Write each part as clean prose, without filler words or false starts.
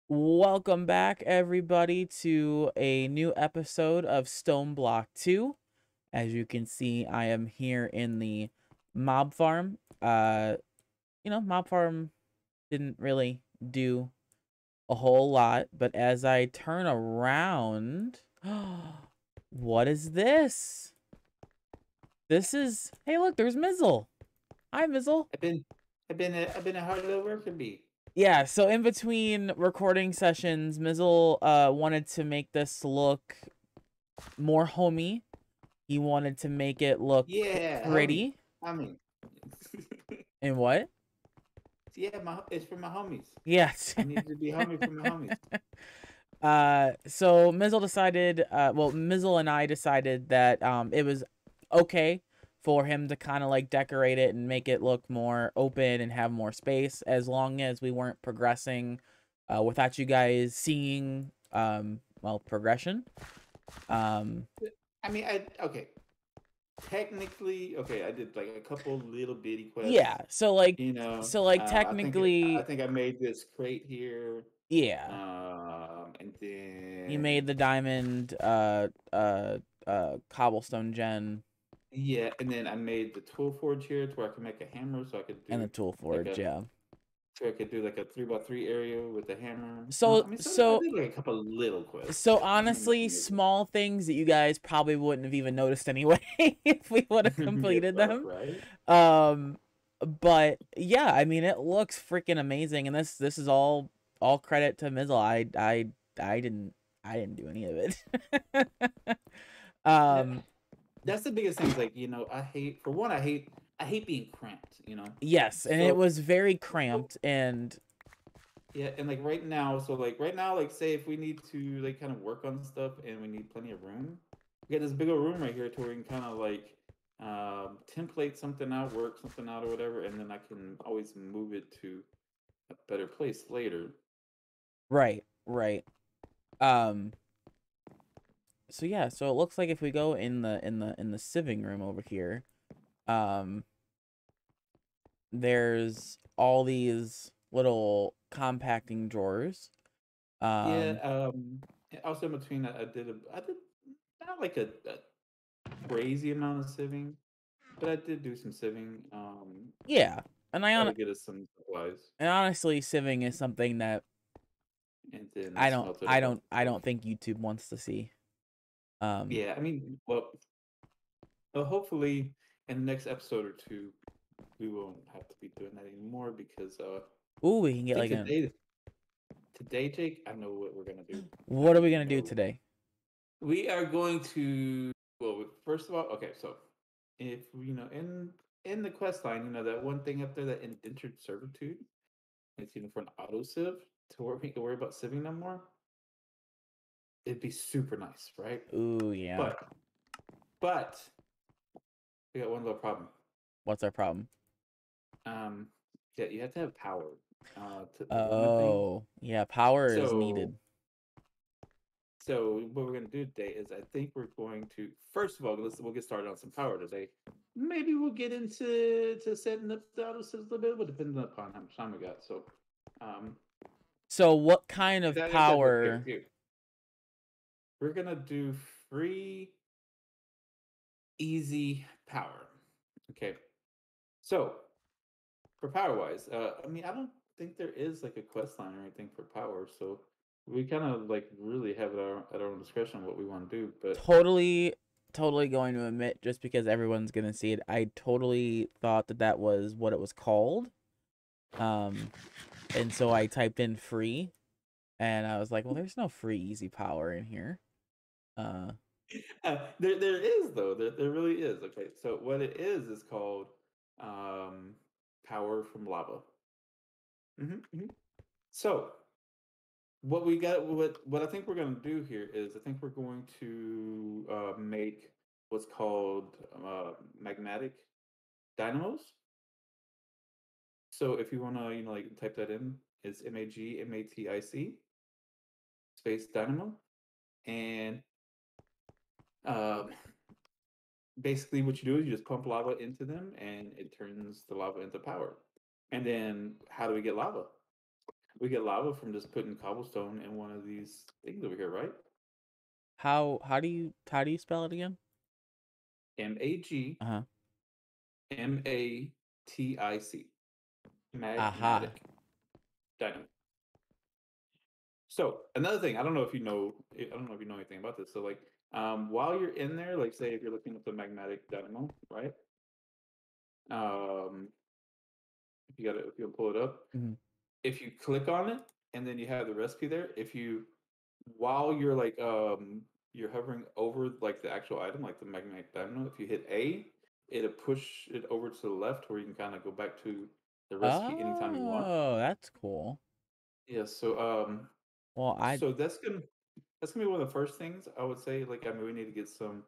Welcome back, everybody, to a new episode of StoneBlock 2. As you can see, I am here in the mob farm. Mob farm didn't really do a whole lot, but as I turn around, what is this? Hey, look, there's Mizzle. Hi, Mizzle. I've been a hard little worker bee. Yeah, so in between recording sessions, Mizzle wanted to make this look more homey. He wanted to make it look Yeah, homie. pretty. Homie. And what? Yeah, it's for my homies. Yes. I need to be homie for my homies. So Mizzle and I decided that it was okay for him to kind of like decorate it and make it look more open and have more space, as long as we weren't progressing without you guys seeing progression. I mean, okay. Technically, okay, I did like a couple little bitty quests. Yeah, so like You know, I technically, think I made this crate here. yeah. And You then made the diamond cobblestone gen yeah, and then I made the tool forge here to where I can make a hammer, so I could and the do tool like forge, yeah. so I could do like a 3x3 area with the hammer. So I mean, so I so did like a couple of little quests, so but honestly, nothing major. small things that you guys probably wouldn't have even noticed anyway if we would have Yeah, completed bro, them. right? Um but yeah, I mean it looks freaking amazing, and this is all credit to Mizzle. I didn't do any of it. That um that's the biggest thing. Is like I hate for one, I hate being cramped. yes, and it So was very cramped, and yeah, and like right now, like say if we need to like kind of work on stuff and we need plenty of room, we got this big old room right here to where we can kind of like template something out, work something out or whatever, and then I can always move it to a better place later. right. Um so yeah, so it looks like if we go in the sieving room over here, um there's all these little compacting drawers. Yeah. Um Also in between, I did not like a crazy amount of sieving, but I did do some sieving. yeah. And Try to get us some supplies, honestly, sieving is something that and then I smelted a bunch I of don't stuff. think YouTube wants to see. Um Yeah, I mean, well, hopefully in the next episode or two, we won't have to be doing that anymore because ooh, we can I get think like a today, Jake, I know what we're gonna do. I what are we going to do know today? we are going to. Well, first of all, okay, so if in the quest line, that one thing up there, that indentured servitude, it's for an auto sieve to where we can worry about sieving no more. It'd be super nice, right? Ooh, yeah. But but we got one little problem. What's our problem? Um, yeah, you have to have power to run the thing. Oh, yeah, power is So needed. so what we're gonna do today is I think we're going to first of all we'll get started on some power today. Maybe we'll get into setting up the auto sieves a little bit, but depending upon how much time we got. So um So what kind of that look here, power? here. We're gonna do free easy power. Okay. So for power wise, I mean, I don't think there is like a quest line or anything for power, so we kind of like really have it at our own discretion what we want to do. But Totally going to admit, just because everyone's going to see it, I totally thought that that was what it was called. Um and so I typed in free, and I was like, well, there's no free easy power in here. Uh there is though, there really is. Okay, so what it is called um, power from lava. Hmm. So what I think we're going to do here is I think we're going to make what's called magmatic dynamos. So if you want to, like type that in, it's MAGMATIC space dynamo, and um, basically what you do is you just pump lava into them, and it turns the lava into power. And then how do we get lava? We get lava from just putting cobblestone in one of these things over here, right? How do you spell it again? Magmatic. Uh-huh. Aha. Magmatic dynamite. So another thing, I don't know if you know, I don't know if you know anything about this. So like, while you're in there, like say if you're looking at the magmatic dynamo, right? Um, if you pull it up, Mhm. if you click on it and then you have the recipe there, if you while you're like you're hovering over like the actual item, like the magnetic dynamo, if you hit A, it'll push it over to the left where you can kind of go back to the recipe anytime you want. Oh, that's cool. Yeah, Well, so that's gonna be one of the first things I would say. Like, I mean, we need to get some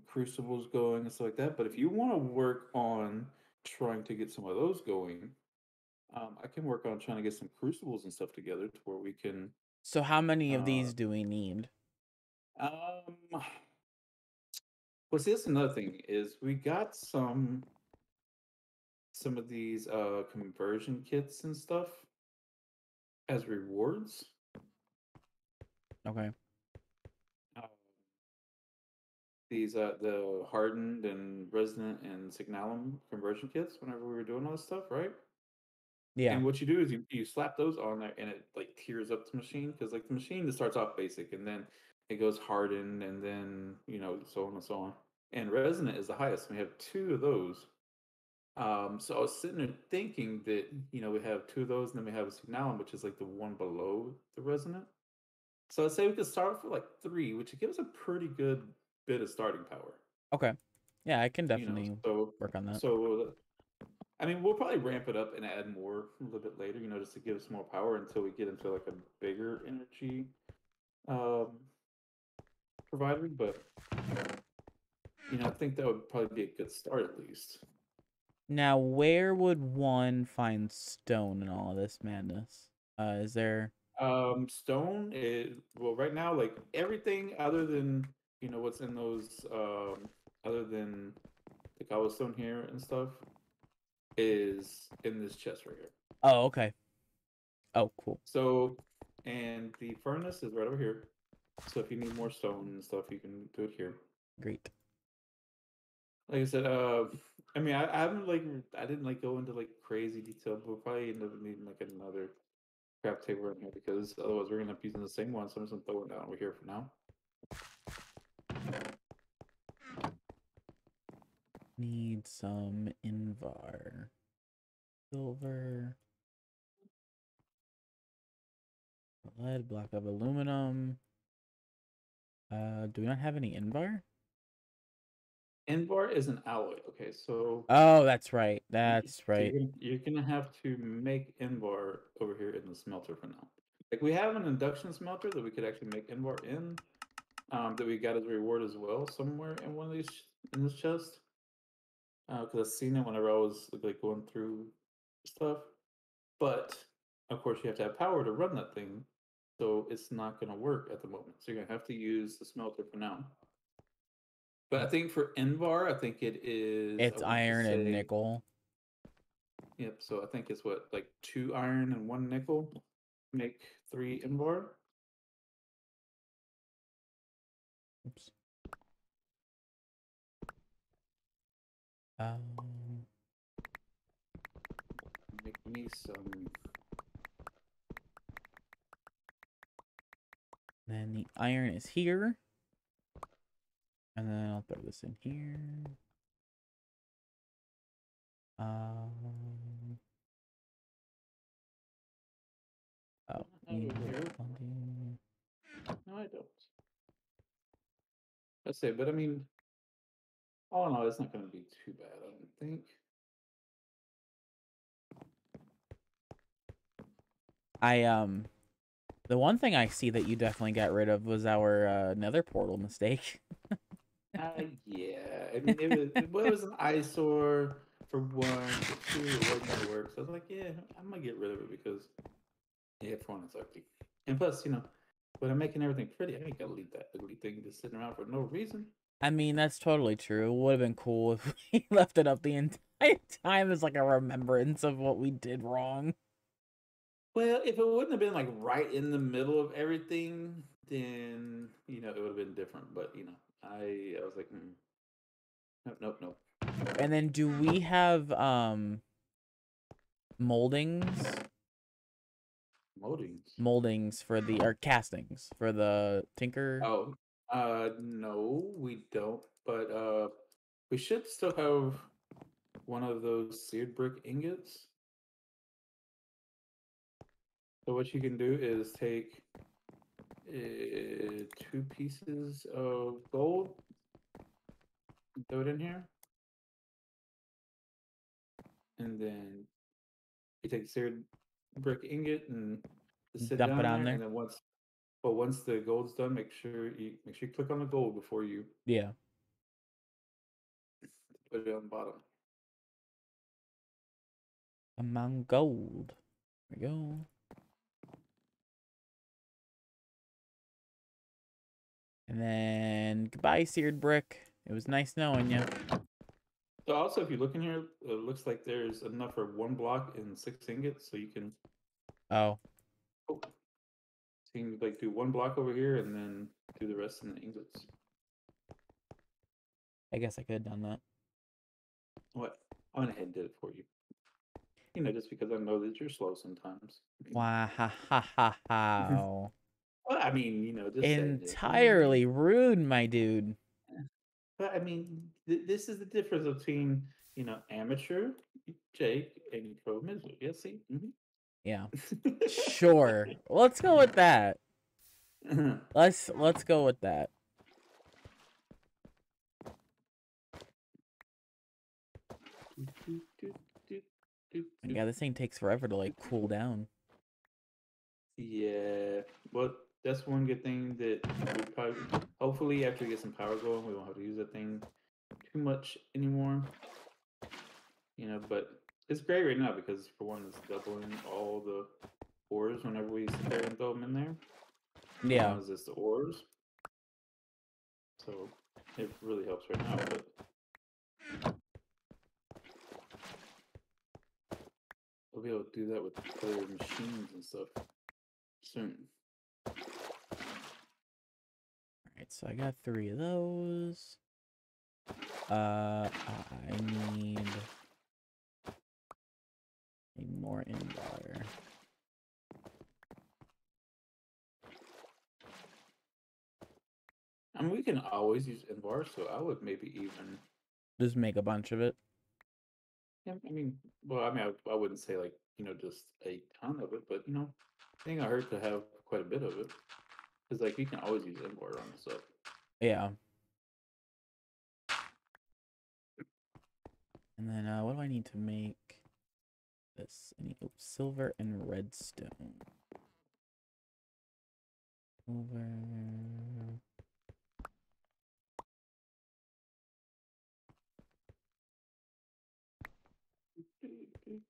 crucibles going and stuff like that. But if you want to work on trying to get some of those going, I can work on trying to get some crucibles and stuff together to where we can. so how many of Uh, these do we need? um, well, see, that's another thing is we got some of these conversion kits and stuff as rewards. Okay. Uh, these the hardened and resonant and signalum conversion kits. Whenever we were doing all this stuff, right? Yeah. And what you do is you slap those on there, and it like tears up the machine because like the machine just starts off basic, and then it goes hardened, and then so on and so on. And resonant is the highest. We have two of those. So I was sitting there thinking that we have two of those, and then we have a signalum, which is like the one below the resonant. So I'd say we could start with like three, which would give us a pretty good bit of starting power. Okay. Yeah, I can You know, definitely so work on that. so I mean, we'll probably ramp it up and add more a little bit later, just to give us more power until we get into like a bigger energy um, provider. But I think that would probably be a good start at least. Now, where would one find stone in all of this madness? Is there? Stone is well right now, like everything other than what's in those, other than the cobblestone here and stuff, is in this chest right here. Oh, okay. Oh, cool. So, and the furnace is right over here. So if you need more stone and stuff, you can do it here. Great. Like I said, I mean, I haven't I didn't like go into like crazy detail, but we'll probably end up needing like another craft table in here because otherwise we're gonna end up using the same one. So I'm just gonna throw it down over here for now. Need some invar. Silver. Lead, block of aluminum. Do we not have any invar? Invar is an alloy. Okay, so Oh, that's right. y- That's so right. you're gonna have to make Invar over here in the smelter for now. Like we have an induction smelter that we could actually make Invar in, that we got as a reward as well somewhere in one of these in this chest. Because I've seen it whenever I was like going through stuff. But of course, you have to have power to run that thing, so it's not going to work at the moment. So you're going to have to use the smelter for now. But I think for Invar, I think it is. I It's want to iron and say, nickel. yep. So I think it's what, like 2 iron and 1 nickel make 3 Invar. Oops. Um, Make me some. then the iron is here. And then I'll throw this in here. Oh, need Over wood here. funding. No, I don't. Let's say, but I mean, all in all, it's not going to be too bad. I don't think. The one thing I see that you definitely got rid of was our nether portal mistake. Yeah. I mean, it was an eyesore for one. For two, it wasn't gonna work. So I was like, yeah, I'm gonna get rid of it because yeah, for one, it's ugly. And plus, when I'm making everything pretty, I ain't gonna leave that ugly thing just sitting around for no reason. I mean, that's totally true. It would have been cool if we left it up the entire time as like a remembrance of what we did wrong. Well, if it wouldn't have been like right in the middle of everything, then it would have been different. But I was like, nope, nope, nope. And then do we have moldings? Moldings. Moldings for the or castings for the tinker? Oh, no, we don't. But we should still have one of those seared brick ingots. So what you can do is take 2 pieces of gold and throw it in here, and then you take the seared brick ingot and just sit Dump it down on there, there. and then once the gold's done, make sure you click on the gold before you Yeah. put it on the bottom. Among gold. There we go. And then goodbye, seared brick. It was nice knowing you. So also, if you look in here, it looks like there's enough for 1 block and 6 ingots, so you can Oh, oh, so you can like do 1 block over here and then do the rest in the ingots. I guess I could have done that. What? I went ahead and did it for you. Just because I know that you're slow sometimes. Wow. Ha ha ha ha. Well, I mean, just saying it. Entirely rude, my dude. But I mean, this is the difference between amateur Jake and pro Mizzle. Yes, see. Yeah. Sure. Let's go with that. Let's go with that. Yeah, this thing takes forever to like cool down. Yeah, well, that's one good thing that we probably, hopefully, after we get some power going, we won't have to use that thing too much anymore. But it's great right now because for one, it's doubling all the ores whenever we sit there and throw them in there. Yeah. As long as it's the ores, so it really helps right now. But we'll be able to do that with other machines and stuff soon. Alright, so I got 3 of those. I need more invar. I mean, we can always use Invar, so I would maybe even Just make a bunch of it. yeah. I mean, well, I mean, I wouldn't say like just a ton of it, but I think I heard to have quite a bit of it because like you can always use Invar on stuff. Yeah. And then what do I need to make this? I need silver and redstone. Silver.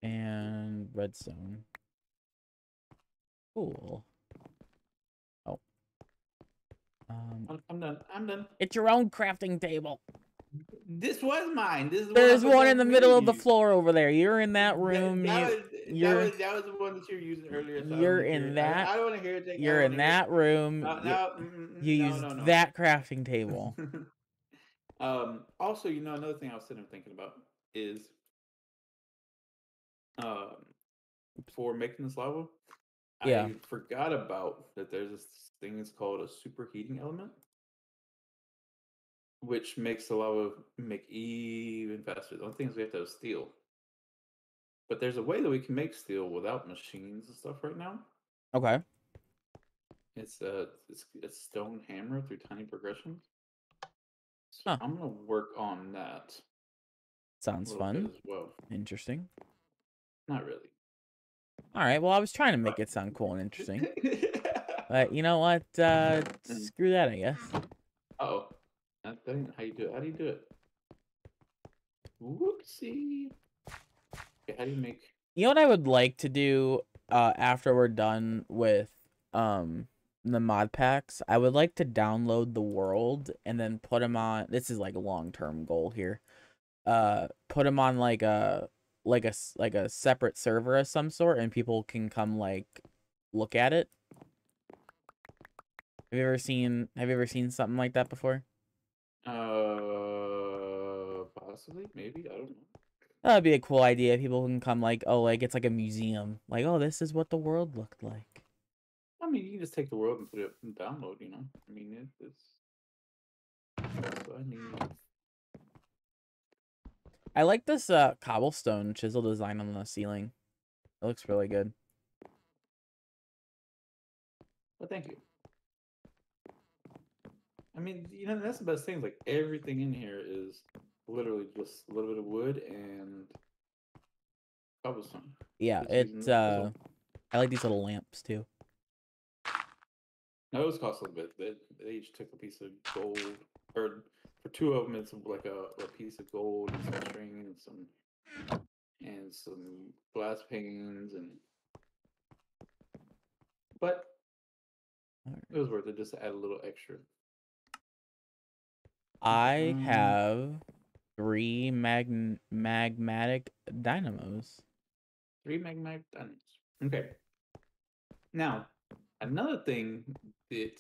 And redstone. Cool. Oh. I'm done. I'm done. It's your own crafting table. This was mine. This is There's one that in the for me middle to of the use. floor over there. You're in that room. That You're was the one that you were using earlier. So you're I in that. I don't want to hear it. Jake. I You're don't in wanna hear it. that room. You No, used no, no. that crafting table. Also, another thing I was sitting there thinking about is um for making this lava, Yeah. I forgot about that there's this thing that's called a superheating element, which makes the lava make even faster. The only thing is we have to have steel. But there's a way that we can make steel without machines and stuff right now. Okay. It's stone hammer through tiny progressions. So Huh. I'm gonna work on that. Sounds a little fun. bit as well. Interesting. Not really. All right. Well, I was trying to make it sound cool and interesting. But you know what? Screw that, I guess. Oh, that ain't how you do it. How do you do it? Whoopsie. Okay, how do you make? You know what I would like to do after we're done with the mod packs? I would like to download the world and then put them on. This is like a long-term goal here. Put them on like a like a separate server of some sort, and people can come like look at it. Have you ever seen something like that before? Possibly, maybe, I don't know. That'd be a cool idea. People can come like, oh, like it's like a museum. Like, oh, this is what the world looked like. I mean, you can just take the world and put it and download, you know? I mean, it's what I need. I like this cobblestone chisel design on the ceiling. It looks really good. But thank you. I mean, you know, that's the best thing. Like everything in here is literally just a little bit of wood and cobblestone. Yeah, Just it using the chisel. I like these little lamps too. Now those cost a little bit. They each took a piece of gold, or for two of them, it's like a piece of gold and some string and some glass panes and. But it was worth it just to add a little extra. I have three magmatic dynamos. 3 magmatic diamonds. Okay. Now, another thing that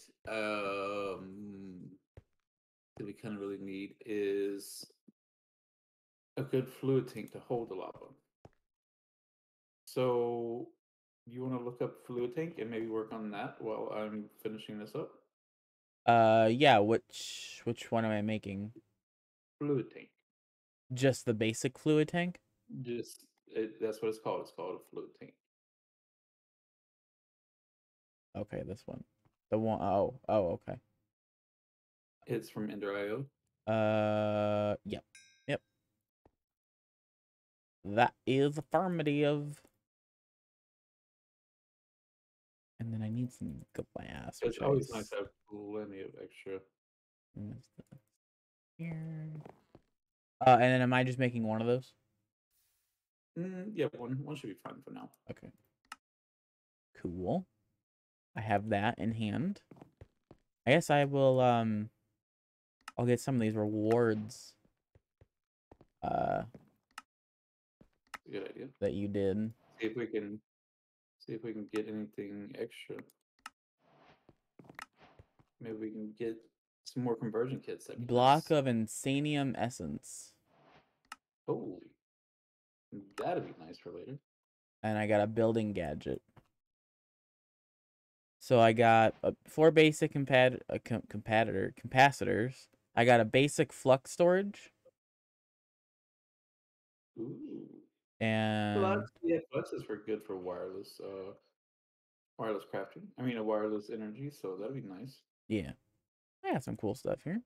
that we kind of really need is a good fluid tank to hold the lava. So, you want to look up fluid tank and maybe work on that while I'm finishing this up? Yeah, which one am I making? Fluid tank. Just the basic fluid tank? That's what it's called. It's called a fluid tank. Okay, this one. The one oh, okay. It's from Ender.io. Yep. Yep. That is affirmative. And then I need some glass, It's which always nice to have plenty of extra. Here. And then am I just making one of those? Yeah, one should be fine for now. Okay. Cool. I have that in hand. I guess I will I'll get some of these rewards Good idea. that you did. See if we can get anything extra. Maybe we can get some more conversion kits. That'd be Block nice. of Insanium Essence. Oh, that'd be nice for later. And I got a building gadget. So I got 4 basic capacitors. I got a basic flux storage. Ooh. And Yeah, fluxes were good for wireless crafting. I mean, a wireless energy, so that'd be nice. yeah, I got some cool stuff here.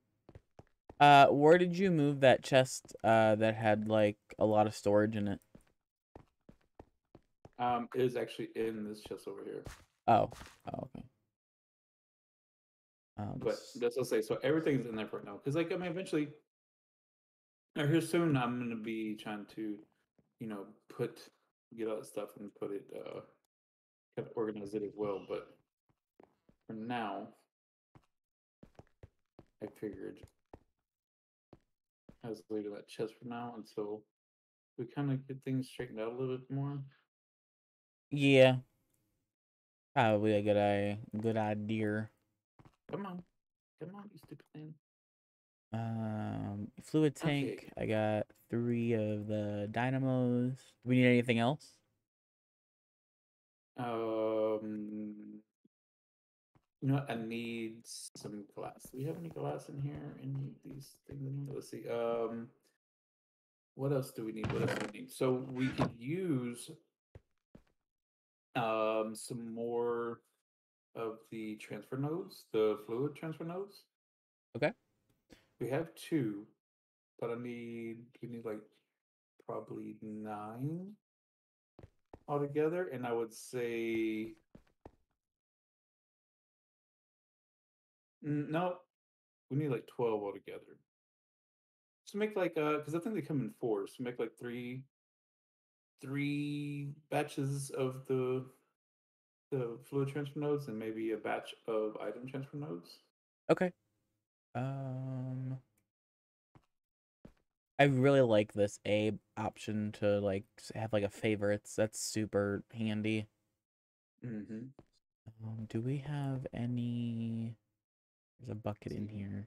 Where did you move that chest that had like a lot of storage in it? It is actually in this chest over here. Oh, okay. But that's what I'll say. So everything's in there for now. Because like I mean eventually or here soon I'm gonna be trying to, you know, get all that stuff and put it kind of organize it as well. But for now, I figured I was leaving that chest for now until we kind of get things straightened out a little bit more. yeah, probably a good idea. Come on, you stupid thing. Fluid tank. Okay. I got 3 of the dynamos. Do we need anything else? You know what? I need some glass. Do we have any glass in here? Any of these things in here? Let's see. What else do we need? What else do we need? So we could use some more of the transfer nodes, the fluid transfer nodes. Okay. We have 2, but we need like probably 9 altogether, and I would say no, we need like 12 altogether. So make like because I think they come in 4s. So make like three batches of the fluid transfer nodes and maybe a batch of item transfer nodes. Okay. Um I really like this A option to like have like a favorites. That's super handy. Mm-hmm. Do we have any? There's a bucket in See, here.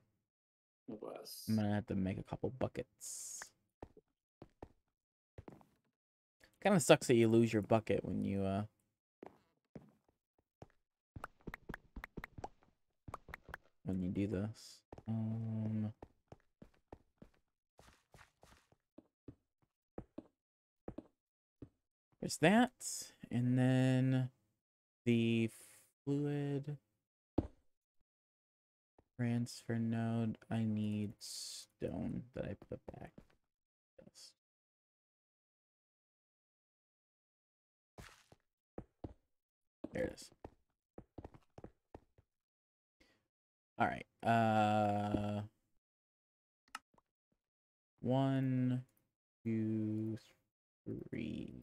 no I'm glass. gonna have to make a couple buckets. Kind of sucks that you lose your bucket when you do this. There's that, and then the fluid transfer node. I need stone that I put back. Yes. There it is. All right. 1, 2, 3.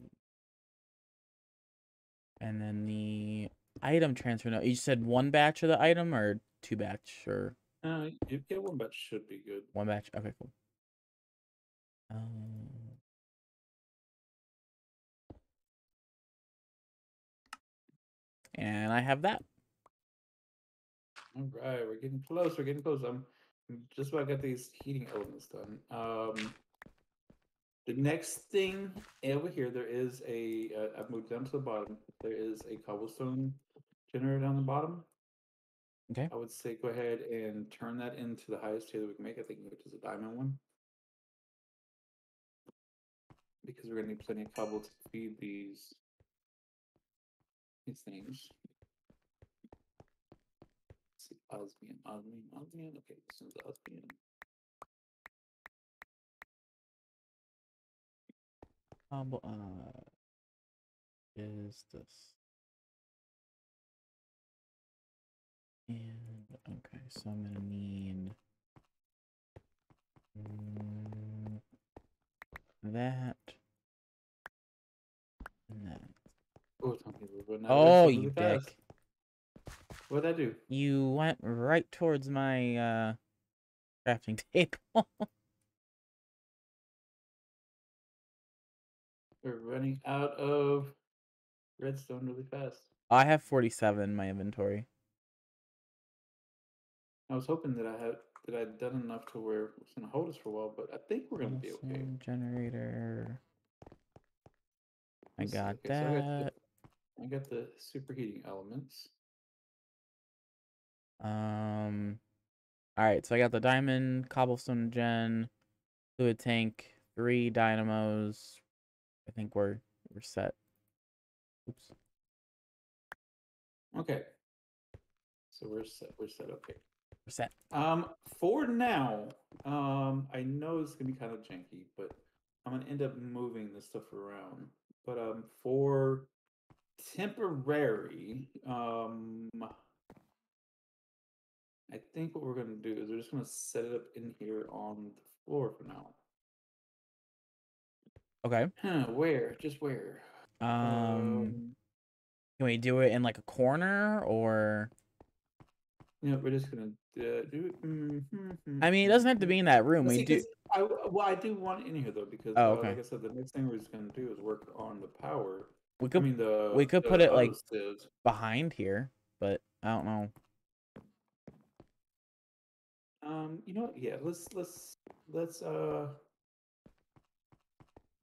And then the item transfer node. You said one batch of the item or two batch or Yeah, one batch should be good. one batch? Okay, cool. Um, and I have that. All right, we're getting close. We're getting close. I'm just about got these heating elements done. The next thing over here, there is I've moved down to the bottom. There is a cobblestone generator down the bottom. Okay. I would say go ahead and turn that into the highest tier that we can make. I think which is a diamond one, because we're gonna need plenty of cobble to feed these things. Let's see, osmium. Okay, this is osmium. Is this? And okay, so I'm gonna need that and that. Oh, Tommy, we're running out of Oh, redstone you really fast. dick! What'd I do? You went right towards my crafting table. We're running out of redstone really fast. I have 47 in my inventory. I was hoping that I'd done enough to where it's gonna hold us for a while, but I think we're gonna be okay. Cobblestone generator. I Let's see. got Okay, so that. I got the superheating elements. All right, so I got the diamond, cobblestone gen, fluid tank, 3 dynamos. I think we're set. Oops. Okay, so we're set. We're set. Okay. We're set. For now, I know it's gonna be kind of janky, but I'm gonna end up moving this stuff around. But for temporary, I think what we're gonna do is we're just gonna set it up in here on the floor for now. Okay. Huh, where? Just where? Um, Um, can we do it in like a corner or? we're just gonna do it. I mean, it doesn't have to be in that room. Let's We see, do. because I do want it in here though, because Oh, like okay. I said, the next thing we're just gonna do is work on the power. We I could mean we could put the it auto like sieves. behind here, but I don't know. You know what? Yeah, let's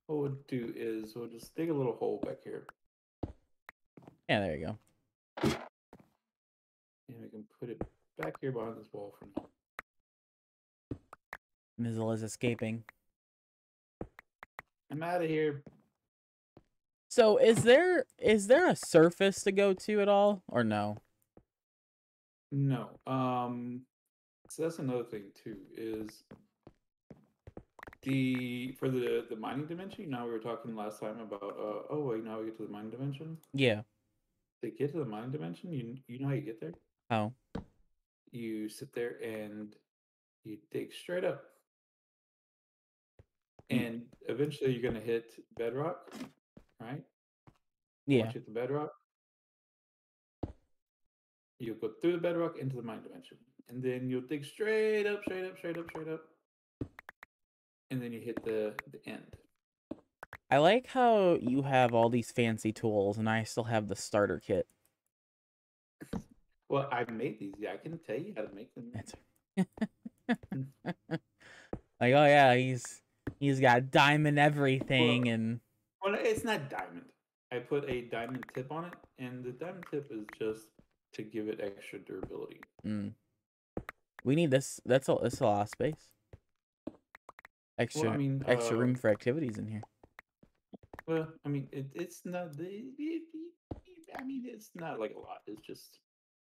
what we'll do is we'll just dig a little hole back here, Yeah, there you go. and we can put it back here behind this wall for now. Mizzle is escaping. I'm out of here. So is there a surface to go to at all or no? No. So that's another thing too, is for the mining dimension. You know, we were talking last time about oh wait, now we get to the mining dimension. Yeah. To get to the mining dimension, you know how you get there? Oh. You sit there and you dig straight up, Mm, and eventually you're gonna hit bedrock, right? yeah. Once you hit the bedrock, you'll go through the bedrock into the mining dimension, and then you'll dig straight up, straight up, straight up, straight up, and then you hit the end. I like how you have all these fancy tools and I still have the starter kit. Well, I made these. Yeah, I can tell you how to make them. It's like, oh yeah, he's got diamond everything Well, and well, it's not diamond. I put a diamond tip on it, and the diamond tip is just to give it extra durability. mm, we need this. That's a lot of space. Well, I Extra mean, extra room for activities in here. it's not I mean, it's not like a lot. It's just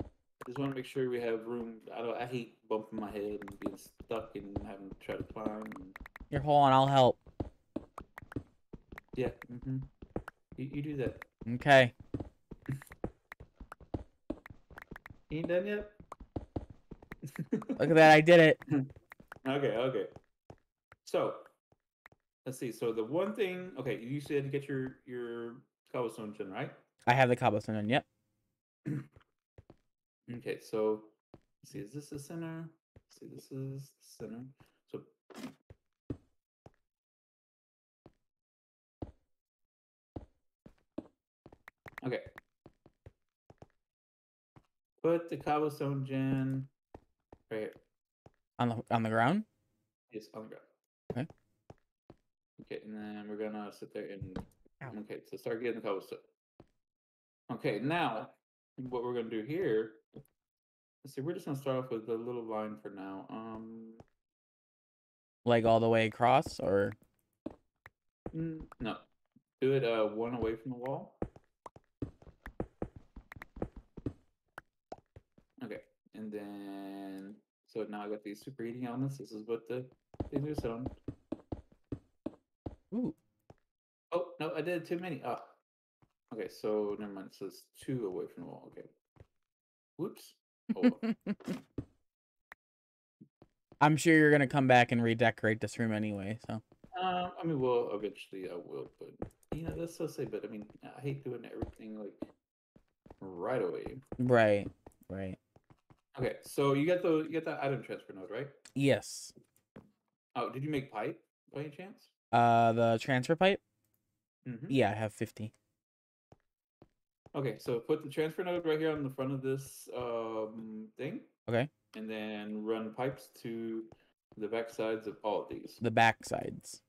I just want to make sure we have room. I hate bumping my head and being stuck and having to try to climb. And, Here, hold on, I'll help. yeah. You do that. Okay. You ain't done yet. Look at that, I did it. Okay. So let's see. So the one thing, okay, you said to get your cobblestone gen, right? I have the cobblestone in, yep. Okay, so let's see, is this the center? Let's see, this is the center. So okay, put the cobblestone gen right here. On the ground? Yes, on the ground. Okay. Okay, and then we're gonna sit there and Ow. okay, so start getting the cobblestone. Okay, now what we're gonna do here. Let's see, we're just gonna start off with a little line for now. Like all the way across, or No, do it one away from the wall. Okay, and then so now I got these superheating elements. This is what the things are shown. ooh. Oh no, I did too many. Oh, okay. So never mind. It says two away from the wall. Okay. Whoops. Oh, well. I'm sure you're gonna come back and redecorate this room anyway, so. I mean, well, eventually I will, but that's so say. But I mean, I hate doing everything like right away. Right. Okay, so you got that item transfer node, right? Yes. Oh, did you make pipe by any chance? The transfer pipe? Mm-hmm. Yeah, I have 50. Okay, so put the transfer node right here on the front of this thing. Okay. And then run pipes to the back sides of all of these. The back sides.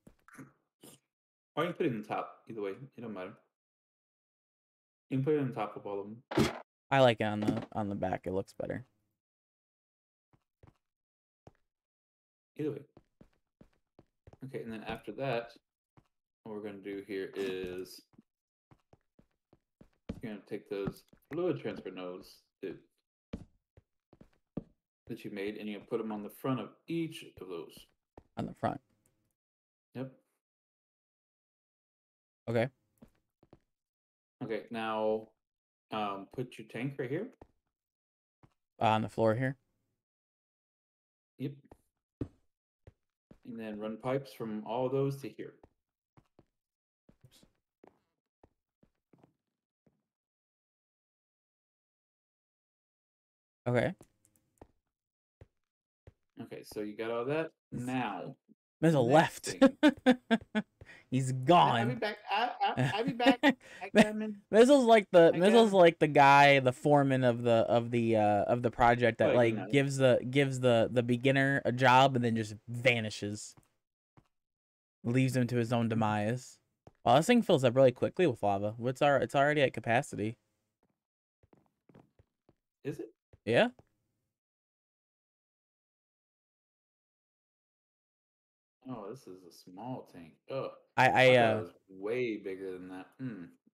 Or you can put it in the top. Either way, it don't matter. You can put it on top of all of them. I like it on the back. It looks better. Either way. Okay, and then after that, what we're going to do here is you're going to take those fluid transfer nodes that you made, and you're going to put them on the front of each of those. On the front. Yep. Okay. Okay, now put your tank right here. On the floor here. Yep. And then run pipes from all those to here. Okay. Okay, so you got all that. Now, Mizzle left. He's gone. I'll be back. I'll be back. I coming. Mizzle's like the guy, the foreman of the project that like gives the beginner a job and then just vanishes. Leaves him to his own demise. Well, this thing fills up really quickly with lava. It's already at capacity. Is it? Yeah. Oh, this is a small tank. Oh, I thought it was way bigger than that. We're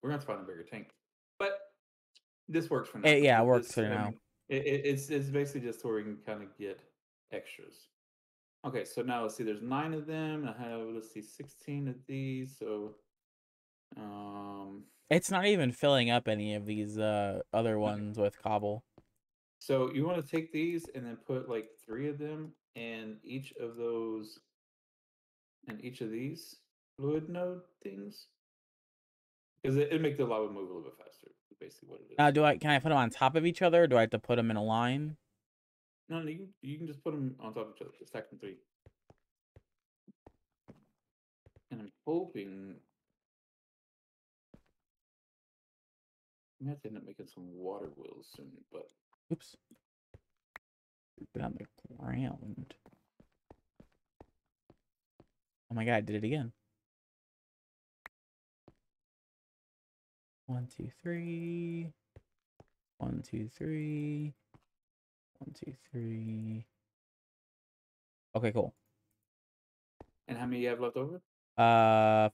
gonna have to find a bigger tank, but this works for now. Yeah, it works for now. Mean, it's basically just where we can kind of get extras. Okay, so now let's see. There's 9 of them. I have 16 of these. So, it's not even filling up any of these other ones with cobble. So you want to take these and then put like 3 of them in each of those, and each of these fluid node things, because it make the lava move a little bit faster. Basically, what it is. Now, can I put them on top of each other, or do I have to put them in a line? No, you can just put them on top of each other. Just stack them 3. And I'm hoping I have to end up making some water wheels soon, but Oops. Put it on the ground. Oh my god, I did it again. 1, 2, 3. 1, 2, 3. 1, 2, 3. Okay, cool. and how many you have left over? 5.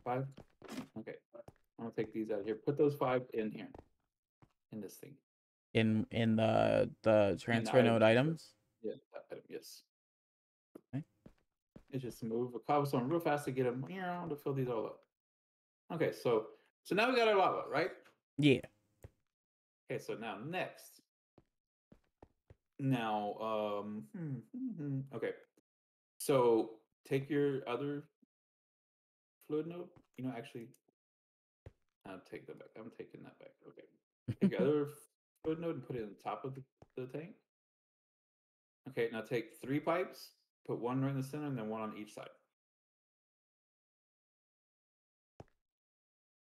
5? Okay. I'm gonna take these out of here. Put those 5 in here. In this thing. In the In the transfer item node transfer. items? Yeah, that item, yes. Okay. It's just move a cobblestone real fast to get them to fill these all up. Okay, so now we got our lava, right? Yeah. Okay, so now next. Now, okay. So take your other fluid node. Actually, I'll take that back. I'm taking that back. Okay. Take your other fluid node and put it on top of the tank. Okay, now take 3 pipes, put 1 right in the center, and then 1 on each side.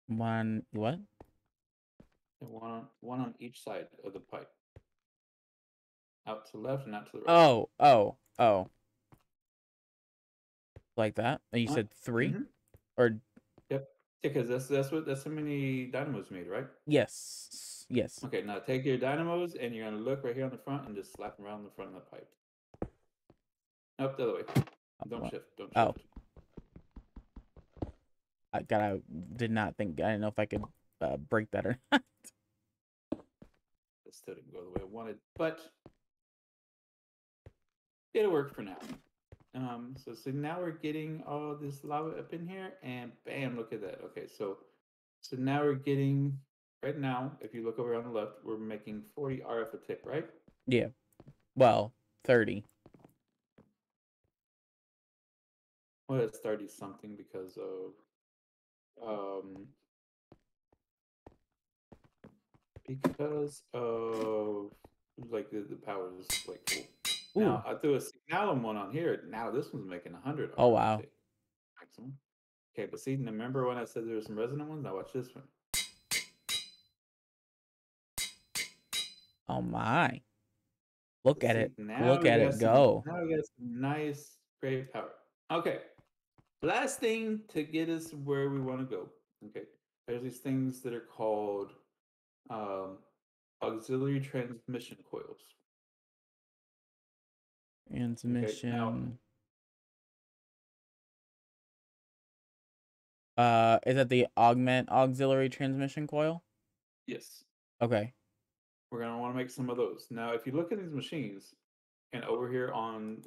What? And one on each side of the pipe. Out to the left and out to the right. Oh. Like that? And you said 3? Mm-hmm. Or Yep. Because that's how many dynamos made, right? yes. Yes. Okay, now take your dynamos and you're gonna look right here on the front and just slap them around the front of the pipe. Up the other way. Don't shift. Don't shift. Oh. I did not think. I didn't know if I could break that or not. It still didn't go the way I wanted, but it'll work for now. So now we're getting all this lava up in here, and bam, look at that. Okay, so now we're getting right now. If you look over on the left, we're making 40 RF a tick, right? Yeah. Well, 30. Well, it's 30 something because of like the power is like full. Ooh. Now I threw a signalum one on here. Now this one's making 100 Oh RF wow. tick maximum. Okay, but see, remember when I said there were some resonant ones? Now watch this one. Oh my. Look at it. Now Look we at got it go. Now we got some nice, great power. Okay, last thing to get us where we want to go. Okay, there's these things that are called auxiliary transmission coils. Okay, now Transmission. Is that the augment auxiliary transmission coil? yes, Okay. we're gonna want to make some of those. Now, if you look at these machines, and over here on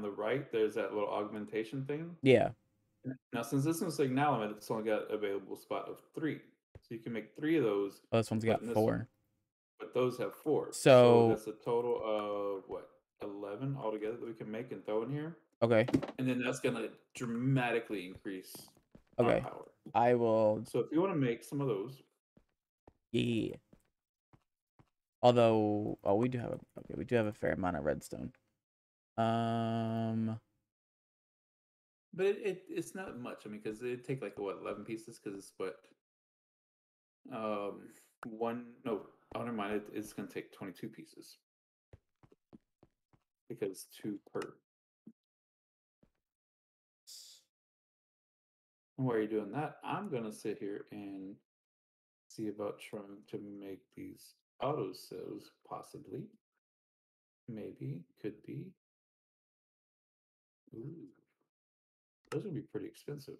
the right, there's that little augmentation thing. Yeah. Now, since this one's Signalum, it's only got available spot of 3, so you can make 3 of those. Oh, this And one's put got in this 4. one. But those have 4. So So that's a total of what, 11 altogether that we can make and throw in here. okay. And then that's gonna dramatically increase our Okay. power. I will. So if you want to make some of those, Yeah. Although, oh, we do have a fair amount of redstone. but it's not much. I mean, because it'd take like what, 11 pieces? Because it's what, one, no, oh never mind. It's gonna take 22 pieces because 2 per. And while you're doing that, I'm gonna sit here and see about trying to make these auto cells, possibly. Maybe, could be. Ooh, those would be pretty expensive.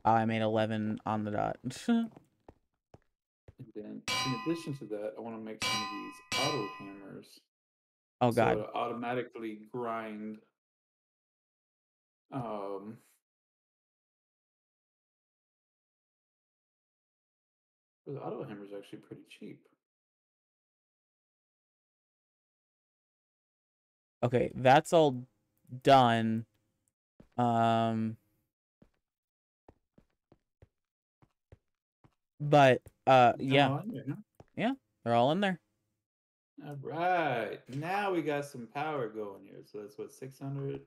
I made 11 on the dot. And then, in addition to that, I want to make some of these auto hammers. Oh So god. it'll automatically grind. The auto hammer is actually pretty cheap. Okay, that's all done. But yeah. Yeah, they're all in there. All right, now we got some power going here. So that's what, 600.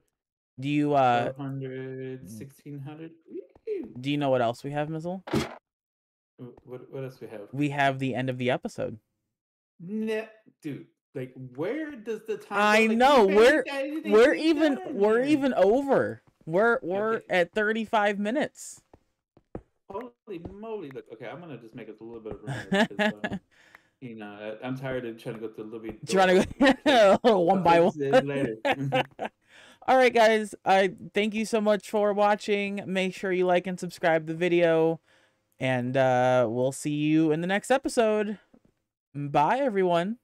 Do you 1200, 1600. do you know what else we have, Mizzle? What else we have? We have the end of the episode. Nah, dude, like where does the time go? I Like we know barely got anything done we're here. even over. We're Okay, at 35 minutes. holy moly! Look, okay, I'm gonna just make us a little bit of room here because you know I'm tired of trying to go through the little bit door. Trying to go one by one. Later. All right, guys. I thank you so much for watching. Make sure you like and subscribe the video, and we'll see you in the next episode. Bye, everyone.